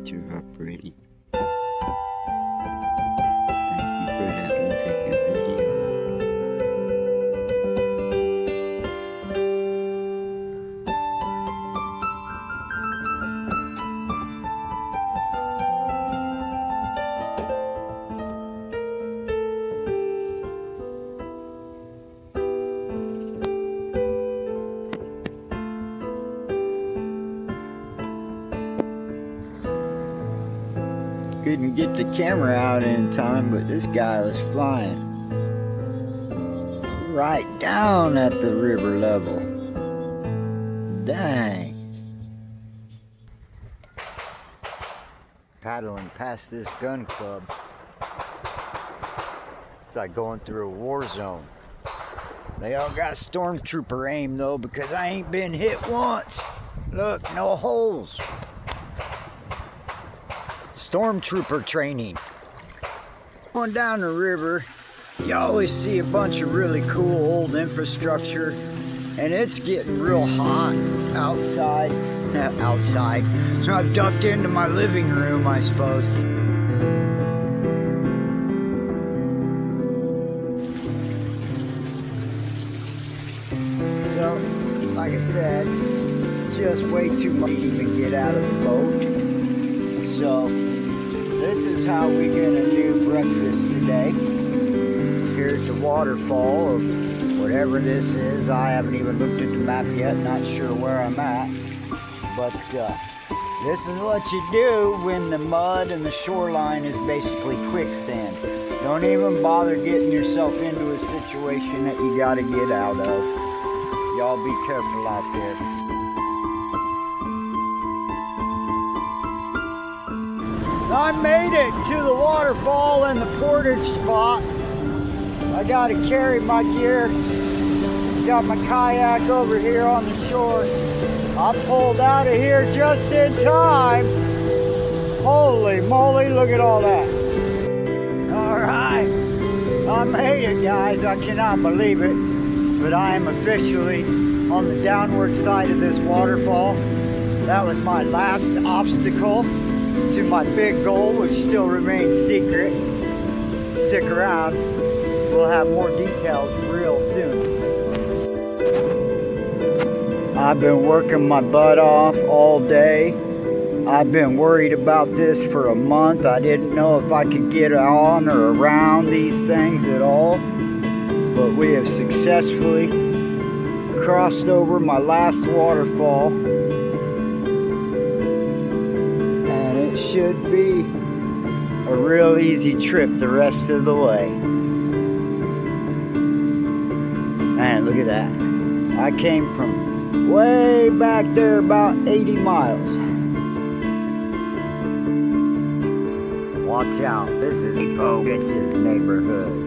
picture up pretty. Thank you for letting me take a video. Couldn't get the camera out in time, but this guy was flying right down at the river level. Dang. Paddling past this gun club. It's like going through a war zone. They all got stormtrooper aim though, because I ain't been hit once. Look, no holes. Stormtrooper training. Going down the river, you always see a bunch of really cool old infrastructure, and it's getting real hot outside. So I've ducked into my living room, I suppose. So, like I said, it's just way too much to even get out of the boat. So, this is how we're gonna do breakfast today. Here's the waterfall of whatever this is. I haven't even looked at the map yet, not sure where I'm at. But this is what you do when the mud and the shoreline is basically quicksand. Don't even bother getting yourself into a situation that you gotta get out of. Y'all be careful out there. I made it to the waterfall and the portage spot. I gotta carry my gear. Got my kayak over here on the shore. I pulled out of here just in time. Holy moly, look at all that. All right, I made it, guys. I cannot believe it, but I am officially on the downward side of this waterfall. That was my last obstacle to my big goal, which still remains secret. Stick around, we'll have more details real soon. I've been working my butt off all day. I've been worried about this for a month. I didn't know if I could get on or around these things at all, but we have successfully crossed over my last waterfall. It should be a real easy trip the rest of the way. Man, look at that. I came from way back there, about 80 miles. Watch out, this is Pogich's neighborhood.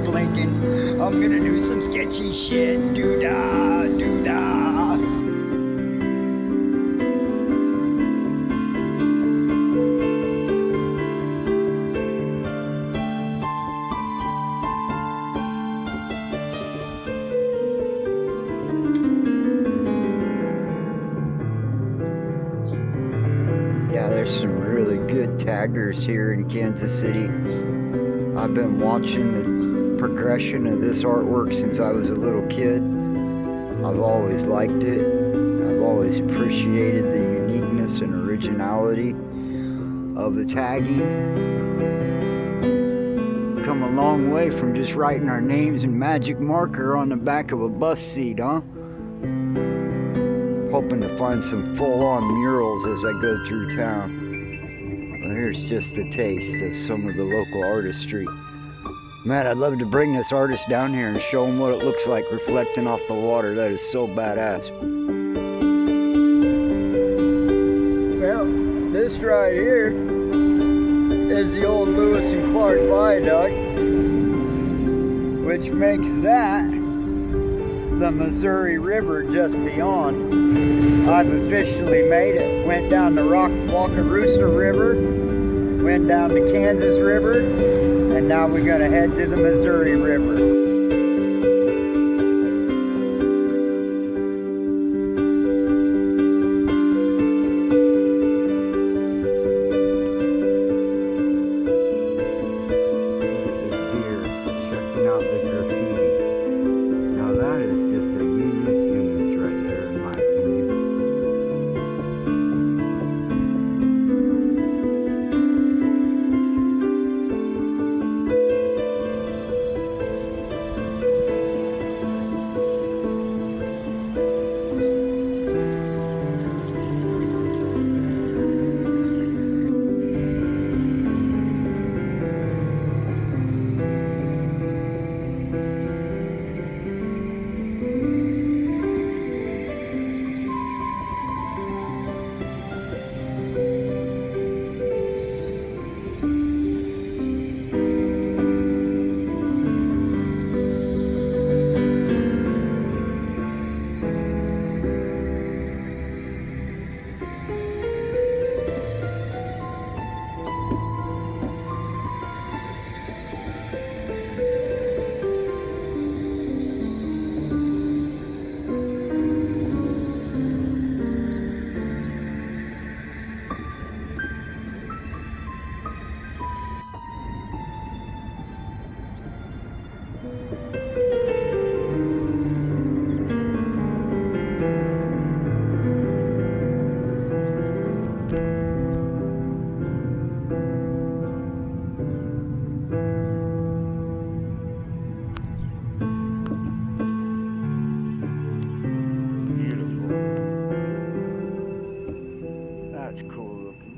Blinking. I'm gonna do some sketchy shit. Doo-dah, doo-dah. Yeah, there's some really good taggers here in Kansas City. I've been watching the progression of this artwork since I was a little kid. I've always liked it. I've always appreciated the uniqueness and originality of the tagging. Come a long way from just writing our names in magic marker on the back of a bus seat, huh? Hoping to find some full-on murals as I go through town. Well, here's just a taste of some of the local artistry. Man, I'd love to bring this artist down here and show him what it looks like reflecting off the water. That is so badass. Well, this right here is the old Lewis and Clark Viaduct, which makes that the Missouri River just beyond. I've officially made it. Went down the Wakarusa River, went down the Kansas River, and now we're going to head to the Missouri River. That's cool looking.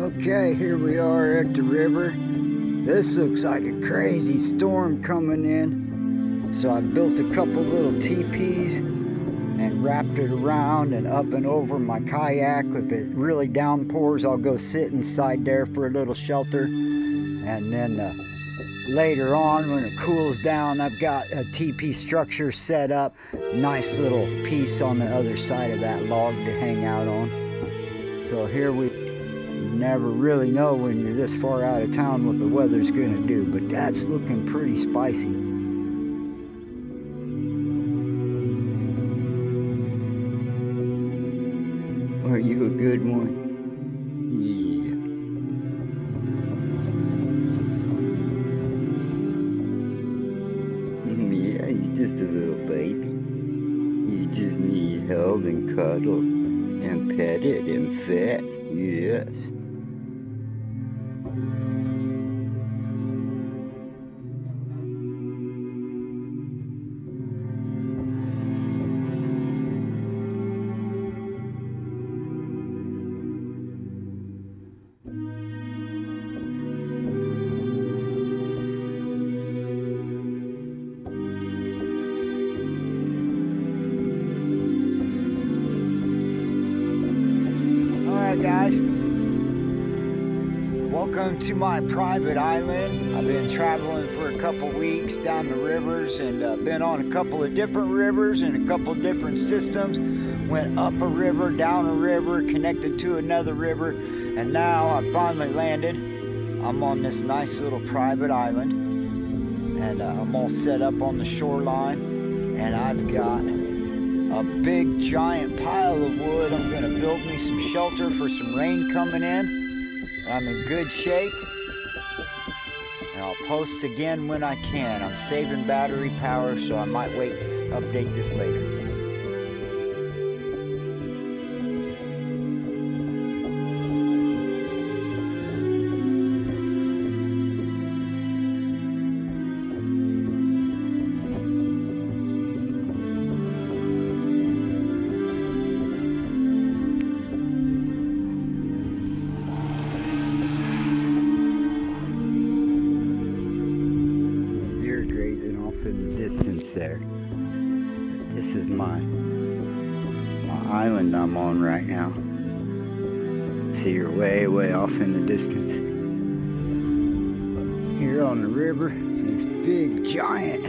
Okay, here we are at the river. This looks like a crazy storm coming in. So I built a couple little teepees and wrapped it around and up and over my kayak. If it really downpours, I'll go sit inside there for a little shelter. And then later on, when it cools down, I've got a teepee structure set up. Nice little piece on the other side of that log to hang out on. So here we never really know when you're this far out of town what the weather's gonna do, but that's looking pretty spicy. Are you a good one? Yeah. Yeah, you're just a little baby. You just need held and cuddled and petted and fed. Yes. guys. Welcome to my private island. I've been traveling for a couple weeks down the rivers and been on a couple of different rivers and a couple of different systems. Went up a river, down a river, connected to another river, and now I finally landed. I'm on this nice little private island, and I'm all set up on the shoreline, and I've got a big giant pile of wood. I'm going to build me some shelter for some rain coming in. I'm in good shape, and I'll post again when I can. I'm saving battery power, so I might wait to update this later. In the distance there. This is my island I'm on right now. See, you're way off in the distance. Here on the river, this big giant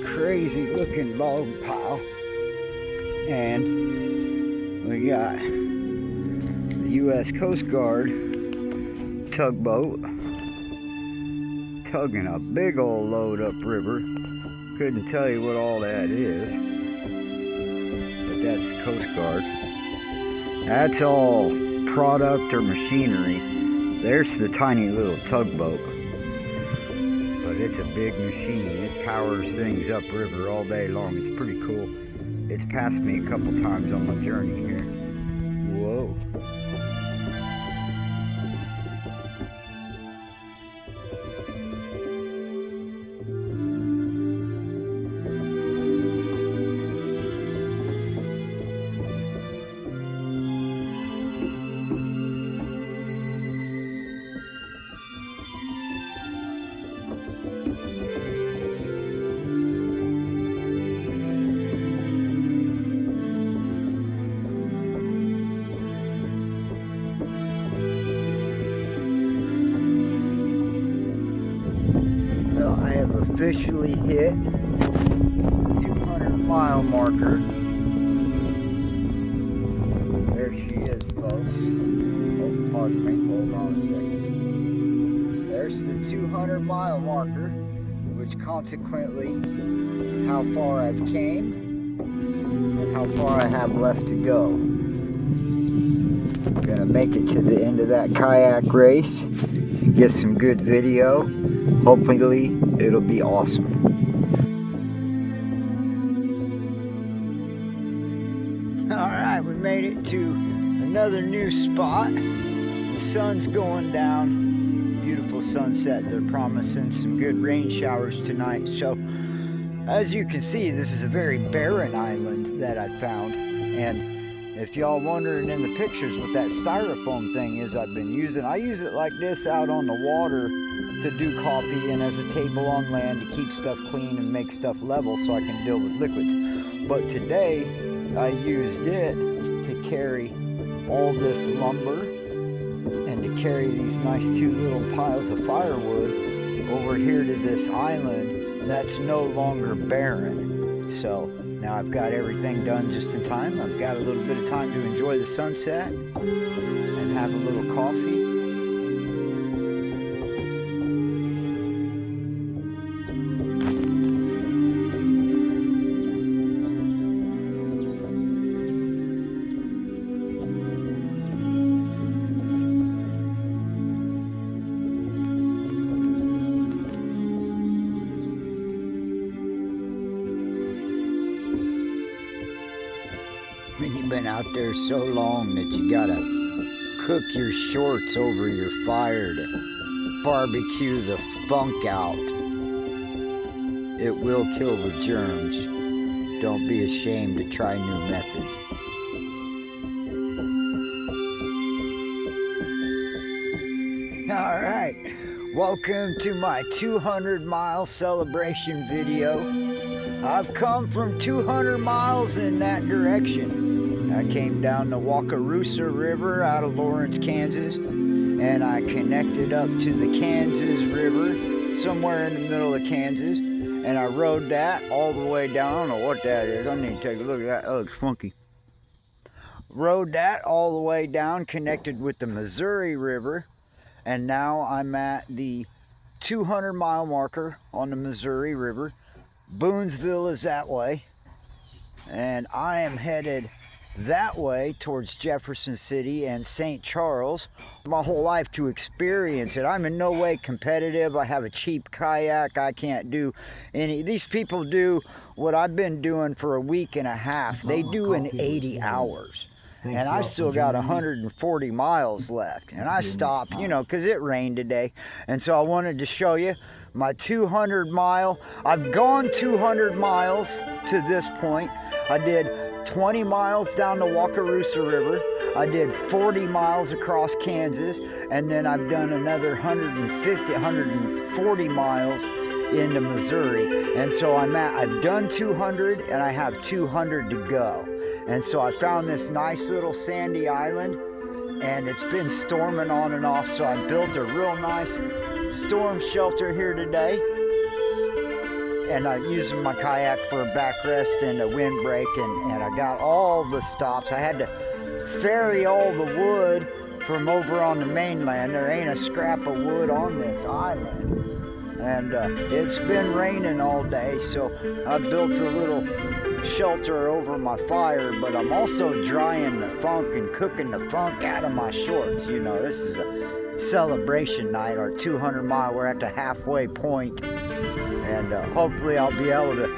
crazy looking log pile, and we got the U.S. Coast Guard tugboat tugging a big old load upriver. Couldn't tell you what all that is, but that's the Coast Guard. That's all product or machinery. There's the tiny little tugboat, but it's a big machine. It powers things upriver all day long. It's pretty cool. It's passed me a couple times on my journey here. Whoa. I have officially hit the 200-mile marker. There she is, folks. Oh, pardon me. Hold on a second. There's the 200-mile marker, which consequently is how far I've came and how far I have left to go. I'm gonna make it to the end of that kayak race and get some good video. Hopefully, it'll be awesome. Alright, we made it to another new spot. The sun's going down. Beautiful sunset. They're promising some good rain showers tonight. So, as you can see, this is a very barren island that I found. And if y'all wondering in the pictures what that styrofoam thing is I've been using, I use it like this out on the water to do coffee and as a table on land to keep stuff clean and make stuff level so I can deal with liquids. But today I used it to carry all this lumber and to carry these nice two little piles of firewood over here to this island that's no longer barren. So now I've got everything done just in time. I've got a little bit of time to enjoy the sunset and have a little coffee. You've been out there so long that you gotta cook your shorts over your fire to barbecue the funk out. It will kill the germs. Don't be ashamed to try new methods. Alright, welcome to my 200-mile celebration video. I've come from 200 miles in that direction. I came down the Wakarusa River out of Lawrence, Kansas, and I connected up to the Kansas River, somewhere in the middle of Kansas, and I rode that all the way down. I don't know what that is. I need to take a look at that. That looks funky. Rode that all the way down, connected with the Missouri River, and now I'm at the 200-mile marker on the Missouri River. Boonsville is that way, and I am headed that way towards Jefferson City and St. Charles my whole life to experience it. I'm in no way competitive. I have a cheap kayak. I can't do any. These people do what I've been doing for a week and a half. They do in 80 hours. And I still got 140 miles left. And I stopped, you know, because it rained today. And so I wanted to show you my 200-mile. I've gone 200 miles to this point. I did 20 miles down the Wakarusa River. I did 40 miles across Kansas. And then I've done another 140 miles into Missouri. And so I've done 200 and I have 200 to go. And so I found this nice little sandy island, and it's been storming on and off, so I built a real nice storm shelter here today. And I'm using my kayak for a backrest and a windbreak, and I got all the stops. I had to ferry all the wood from over on the mainland. There ain't a scrap of wood on this island. And it's been raining all day, so I built a little shelter over my fire, but I'm also drying the funk and cooking the funk out of my shorts. You know, this is a celebration night, our 200-mile. We're at the halfway point, and hopefully I'll be able to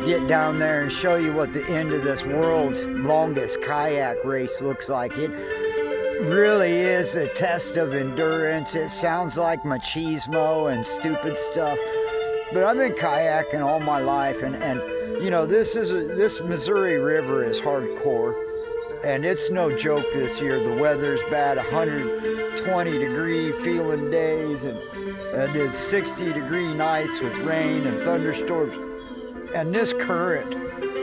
get down there and show you what the end of this world's longest kayak race looks like. It really is a test of endurance. It sounds like machismo and stupid stuff, but I've been kayaking all my life, and you know, this Missouri River is hardcore, and it's no joke this year. The weather's bad, 120-degree feeling days, and it's 60-degree nights with rain and thunderstorms, and this current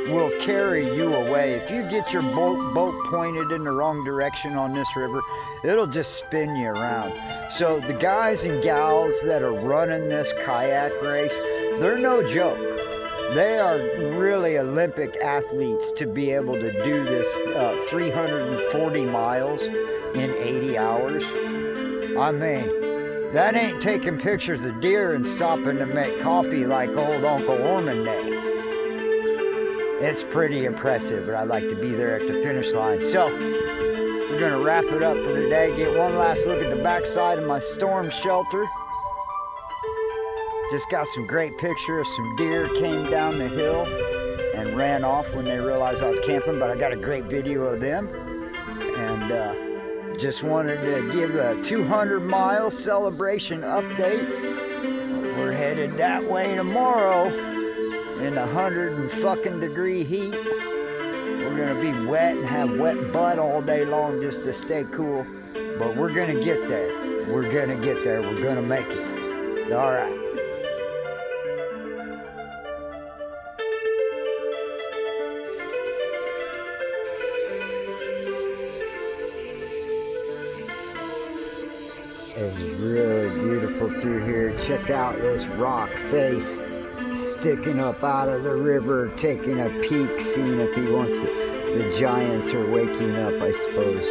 will carry you away. If you get your boat pointed in the wrong direction on this river, it'll just spin you around. So the guys and gals that are running this kayak race, they're no joke. They are really Olympic athletes to be able to do this 340 miles in 80 hours. I mean, that ain't taking pictures of deer and stopping to make coffee like old Uncle Orman Day. It's pretty impressive, but I'd like to be there at the finish line. So, we're gonna wrap it up for today. Get one last look at the backside of my storm shelter. Just got some great pictures. Some deer came down the hill and ran off when they realized I was camping, but I got a great video of them. And just wanted to give a 200-mile celebration update. We're headed that way tomorrow in the 100-fucking-degree heat. We're gonna be wet and have wet butt all day long just to stay cool. But we're gonna get there. We're gonna get there. We're gonna make it. All right. It's really beautiful through here. Check out this rock face sticking up out of the river, taking a peek, seeing if he wants to. The giants are waking up, I suppose.